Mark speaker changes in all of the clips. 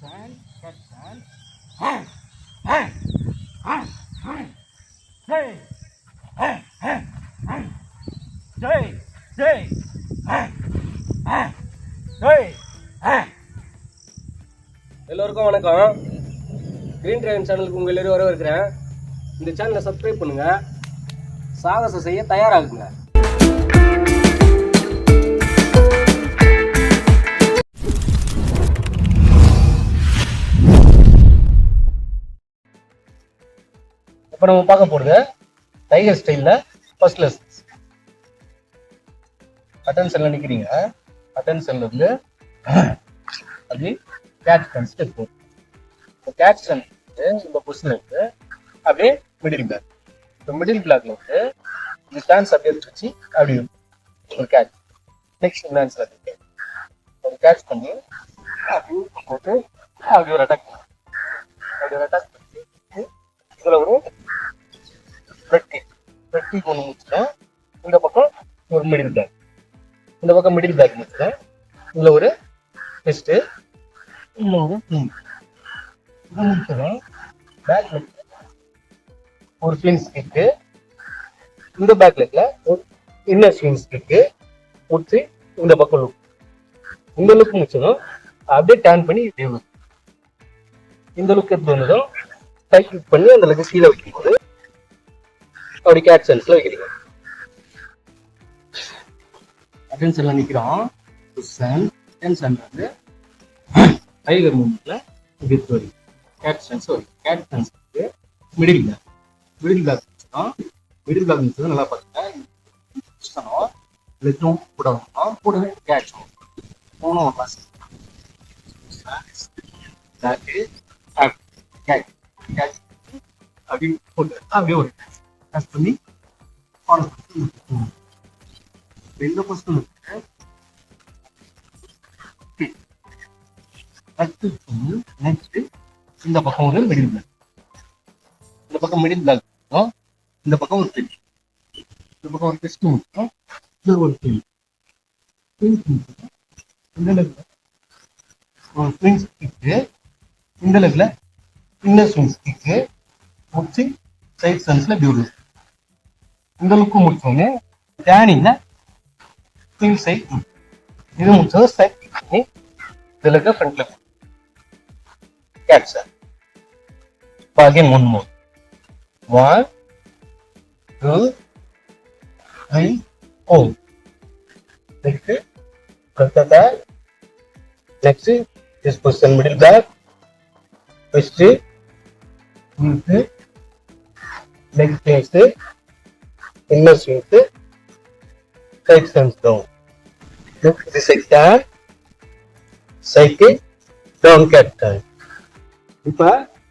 Speaker 1: Captain, Captain. Hey, hey, hey, hey, hey, hey, hey, hey, hey, hey, hey.
Speaker 2: எல்லோருக்கும் வணக்கம். Green driven சேனலுக்கு உங்கள் எல்லாரும் வரவேற்கிறேன். இந்த சேனலை சப்ஸ்கிரைப் பண்ணுங்க, சாகசம் செய்ய தயாராகுங்க. இப்போ நம்ம பார்க்க போறது டைகர் ஸ்டைல்ல ஃபர்ஸ்ட் லெசன். அட்டென்ஷன்ல நிக்கிறீங்க. அட்டென்ஷன்ல இருந்து அப்படி கேட்ச் கன் ஸ்டெப் போகும். கேட்ச் கன் இந்த பொசிஷன்ல இருக்கு அப்படியே மிடில் பிளாக். இப்போ மிடில் பிளாக்ல வந்து இந்த ஸ்டான்ஸ் அப்படியே வச்சு அப்படி ஒரு கேட்ச். நெக்ஸ்ட் டான்ஸ்ல இருக்கு ஒரு கேட்ச் பண்ணி அப்படி போட்டு அப்படி ஒரு அட்டாக் பண்ணி அப்படி ஒரு அட்டாக் பண்ணி இதுல ஒரு வெட்டி ஒன்று முடிச்சுட்டேன். இந்த பக்கம் ஒரு மிடில் பிளாக், இந்த பக்கம் மிடில் பிளாக் முடிச்சுட்டேன். இதுல ஒரு டெஸ்ட், இதுல ஒரு முடிச்சதும் பேக் லெக் ஒரு ஸ்விங் ஸ்கிக்கு, இந்த பேக் லெக்ல ஒரு இன்னர் ஸ்விங் ஸ்கிக்கு முடிச்சு இந்த பக்கம் லுக், இந்த லுக் முடிச்சதும் அப்படியே டர்ன் பண்ணி இப்படி இந்த லுக் எடுத்து வந்ததும் டைட் கிளிக் பண்ணி அந்த லெக் கீழே வைக்கும்போது அப்படி கேட் சென்ஸ்ல வைக்கிறீங்க. அட்டென்ஷன்ல நிக்கிறோம். டென்ஷன் வந்து டைகர் மூவ்மெண்ட்ல இப்படி வரும். கேட் சென்ஸ் வரும். கேட் சென்ஸ்க்கு மிடில் பிளாக், மிடில் பிளாக் வச்சுக்கணும். மிடில் பிளாக் வச்சது நல்லா பாருங்க. லெக்கும் கூட வரணும், கூடவே கேட்சும் மூணும் கிளாஸ் அப்படி போட்டு அப்படியே ஒரு கேட்ச் பண்ணி இந்த பொசிஷன் நெக்ஸ்ட் இந்த பக்கம் ஒரு மிடில் பிளாக், இந்த பக்கம் மிடில் பிளாக், இந்த பக்கம் ஒரு டெஸ்ட், இந்த பக்கம் ஒரு டெஸ்ட் முடிச்சோம். இது ஒரு இந்த லெக்ல ஒரு ஸ்விங் ஸ்டிக்கு, இந்த லெக்ல இன்னர் ஸ்விங் ஸ்டிக்கு முடிச்சு சைட் சென்ஸ்ல பியூட்டி. இந்த லுக்கு முடிச்சோடனே டேனிங்ல ஸ்விங் சைட், இது முடிச்சது சைட் பண்ணி இதுல இருக்க ஃப்ரண்ட்ல catch. again one more, 1 2 3 4. next kalkata, next this position middle back, first leg face, inner swing, side turns down. Next this side turn, cycle down cat turn. இப்ப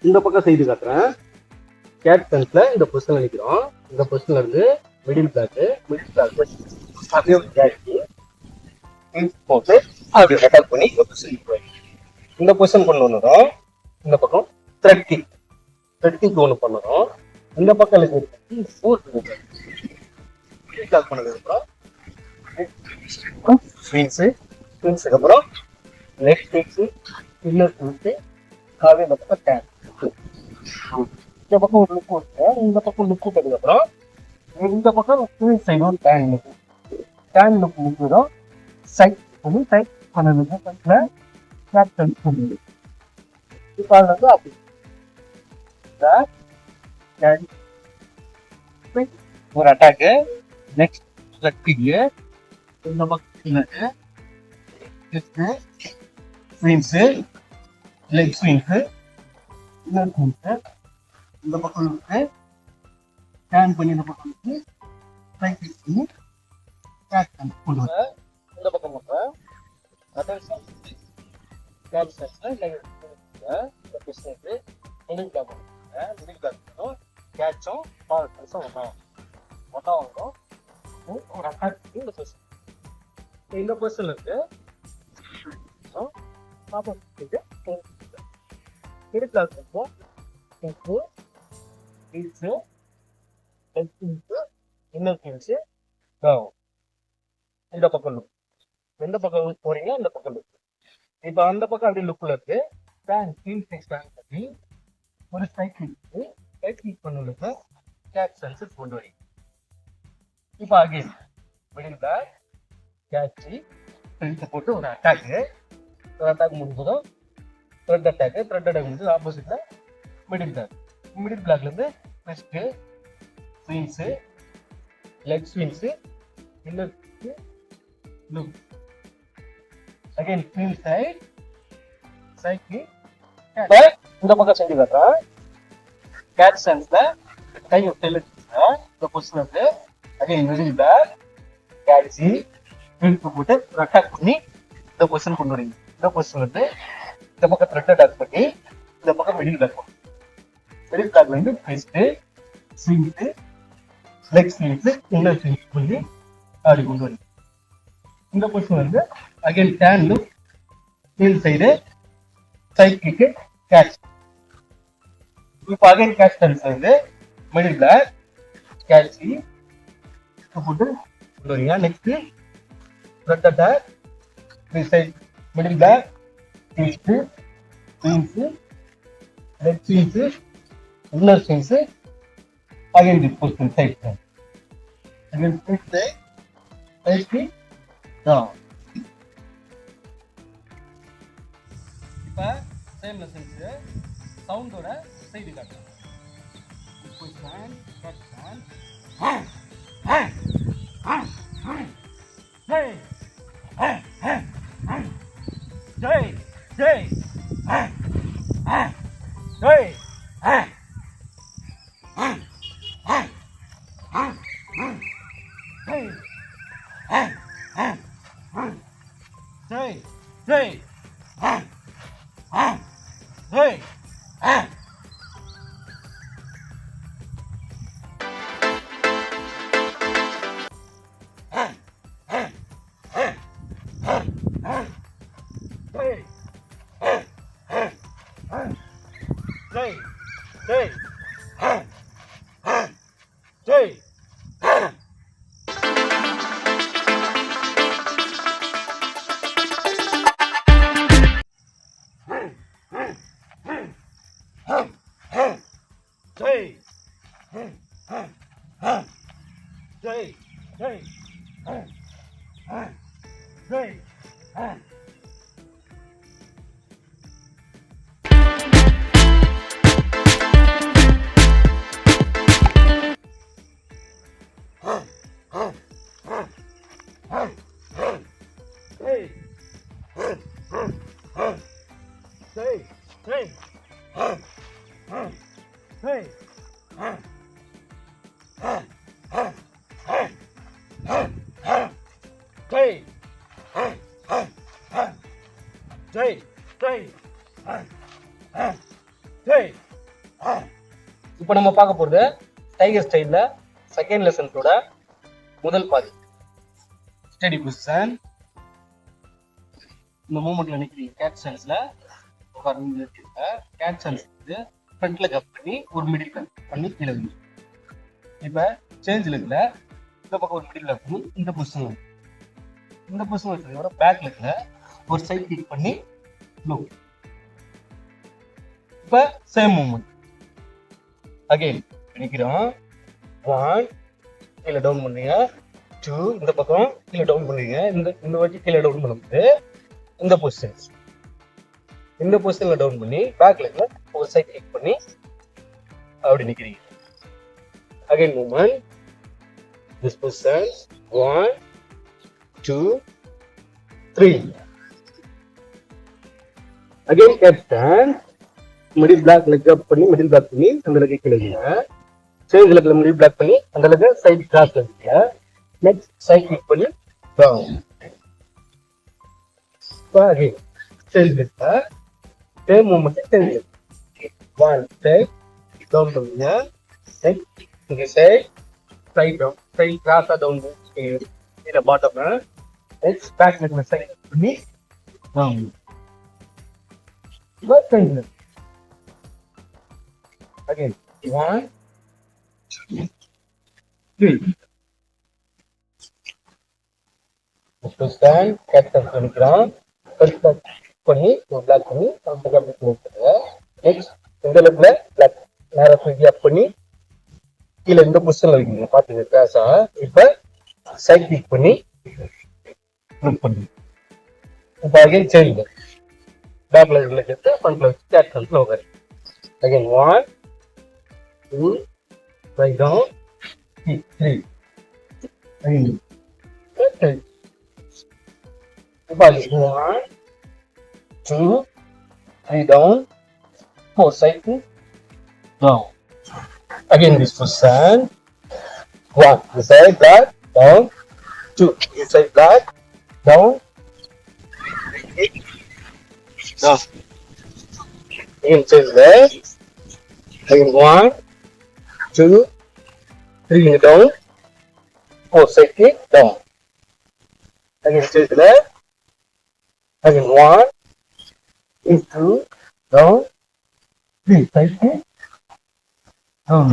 Speaker 2: இந்த பக்கம் செய்து காட்டுறேன். கேட் டர்ன்ஸ்ல இந்த பொசிஷன்ல நிக்கிறோம். இந்த பொசிஷன்ல இருந்து மிடில் பிளாக், மிடில் பிளாக் அப்படியே போட்டு அப்படியே அட்டாக் பண்ணி இந்த பொசிஷன் கொண்டு வந்ததும் இந்த பக்கம் த்ரெட் கிக் ஒன்று பண்ணதும் இந்த பக்கம் பண்ணதுக்கு அப்புறம் ஸ்விங்ஸுக்கு அப்புறம் லெக் கிக்ஸ், இன்னர் ஸ்விங்ஸ், காவே இந்த பக்கம் டேன், இந்த பக்கம் ஒரு லுக் விட்டு இந்த பக்கம் லுக் விட்டதுக்கு அப்புறம் இந்த பக்கம் சைடு ஒரு டேன் லுக் முடிஞ்சதும் சைட் பண்ணி சைட் பண்ணதுக்கு பக்கத்துல கேட் டர்ன் பண்ணுது. இப்போ அது வந்து அப்படி ஒரு அட்டாக்கு. நெக்ஸ்ட் லெக்கிங்கு, இந்த பக்கம் swings, leg swings, inner swings, இந்த பக்கம் இருக்கு டேன் பண்ணி இந்த பக்கம் இருக்கு ரைட் கிளிக் பண்ணி கேட் டர்ன் கொண்டு வர இந்த பக்கம் மட்டும் அட்டென்ஷன் கேட் சென்ஸ்ல இந்த business middle block middle block கேட்சும் பால்ஸும் ஒன்றா வரும். ஒரு அட்டாக் இந்த பொசிஷன், இந்த பொசிஷன்ல இருக்கு பாப்போம். மிடில் பிளாக் இருக்கும் இந்த பக்கம் லுக், எந்த பக்கம் போறீங்க அந்த பக்கம் லுக். இப்ப அந்த பக்கம் அப்படியே லுக்ல இருக்கு, ஃபேன் ஸ்க்ரீன் சைஸ் ஃபேன் பண்ணி ஒரு சைக்கிள் பண்ணுறது கேட்ச் சென்சர் கொண்டு வரீங்க. இப்போ அகைன் மிடில் பேக் கேட்சி ஃப்ரண்ட்டை போட்டு ஒரு அட்டாக் முடிஞ்சதும் த்ரெட் அட்டாக் முடிஞ்சு ஆப்போசிட்டில் மிடில் பிளாக்லேருந்து first swings leg swings inner look again swing side cycle இந்த பக்கம் செஞ்சு காட்டுறேன். கேட்ச் சென்ஸில் கை டெல் இந்த பொசிஷன் வந்து அகைன் மிடில் பேக் கேட்சி ஃப்ரண்ட்டு போட்டு ஒரு அட்டாக் பண்ணி இந்த பொசிஷன் கொண்டு வரீங்க. இந்த பொசிஷன் வந்து இந்த பக்கம் த்ரெட் அட்டாக் பண்ணி இந்த பக்கம் மிடில் பேக் பண்ணும். மிடில் பேக்ல இருந்து first swings leg swings inner swings பண்ணி அப்படி கொண்டு வரீங்க. இந்த பொசிஷன் வந்து அகைன் டேன் லுக் ஹீல் சைடு சைக்கிளுக்கு கேட்ச். இப்போ அகைன் கேட்ச் டர்ன்ஸ் வந்து மிடில் பேக் கேட்சி போட்டு கொண்டு வரீங்க. Next threat attack side middle back twist swings leg swings inner swings again the position side again swings side down. இப்போ சேம் லெசன்ஸ் சவுண்டோட side காட்டுறேன். Position cut Jay, Jay, Jay, இப்போ நம்ம பார்க்க போறது டைகர் ஸ்டைல்ல செகண்ட் லெசன்ஸோட முதல் பாதி. ஸ்டடி பொசிஷன் இந்த மூமெண்ட்ல நிக்கிறீங்க. கேட் சென்ஸ்ல உட்கார்ந்து கேட் சென்ஸ் வந்து ஃப்ரண்ட்ல கப் பண்ணி ஒரு மிடில் கப் பண்ணி கீழே வந்து இப்போ சேஞ்ச் லெக்ல இந்த பக்கம் ஒரு மிடில் கப் பண்ணி இந்த பொசிஷன் வச்சதோட பேக் லெக்ல ஒரு சைட் கிக் பண்ணி ப்ளூ. இப்போ சேம் மூமெண்ட் அகைன் நிக்கிறோம். 1 கீழே டவுன் பண்ணுங்க. 2 இந்த பக்கம் கீழே டவுன் பண்ணுங்க. இந்த வாட்டி கீழே டவுன் பண்ணும்போது இந்த பொசிஷன்ல டவுன் பண்ணி பேக் லெக்ல ஒரு சைட் கிக் பண்ணி அப்படி நிக்கிறீங்க. Again movement this position 1 2 3 again gate stand middle block leg up பண்ணி மிடில் பிளாக் பண்ணி அந்த லெக் கீழே சேஞ்ச் லெக்ல மிடில் பிளாக் பண்ணி அந்த லெக் சைட் கிராஸ் வைங்க. நெக்ஸ்ட் சைட் கிக் பண்ணி டவுன். அகைன் சேஞ்ச் லெக்ல same movement change leg 1 step down பண்ணுங்க. நெக்ஸ்ட் இங்க சைட் டவுன் சைட் கிராஸா டவுன் கீழே பாட்டம். நெக்ஸ்ட் பேக் லெக்ல சைட் பண்ணி down. Change leg again 1 2 3 stand captain பண்ணிக்கிறோம். ஃபர்ஸ்ட் பண்ணி பிளாக் பண்ணி அந்த அப்படி கொடுத்துருங்க. நெக்ஸ்ட் இந்த லெஃப்ட்ல பிளாக் நேரா தூக்கி அப் பண்ணி கீழே இந்த பொசிஷன்ல வைக்கீங்க பாத்துங்க கிளாஸா. இப்ப சைட் கிளிக் பண்ணி கிளிக் பண்ணி இப்ப அகைன் சேஞ்ச் பேக்ல உள்ள எடுத்து ஃப்ரண்ட்ல வச்சு கேட் ஃப்ரண்ட்ல உட்காரு. Again 1 2 right down 3 again gate. இப்ப again 1 2 3 down 4 side down. Again this position. 1 this side black down, 2 this side black down, down. Again change left. Again 1 2 3 down, 4 side kick down. Again change left. Again 1 2 down, 3 side kick down.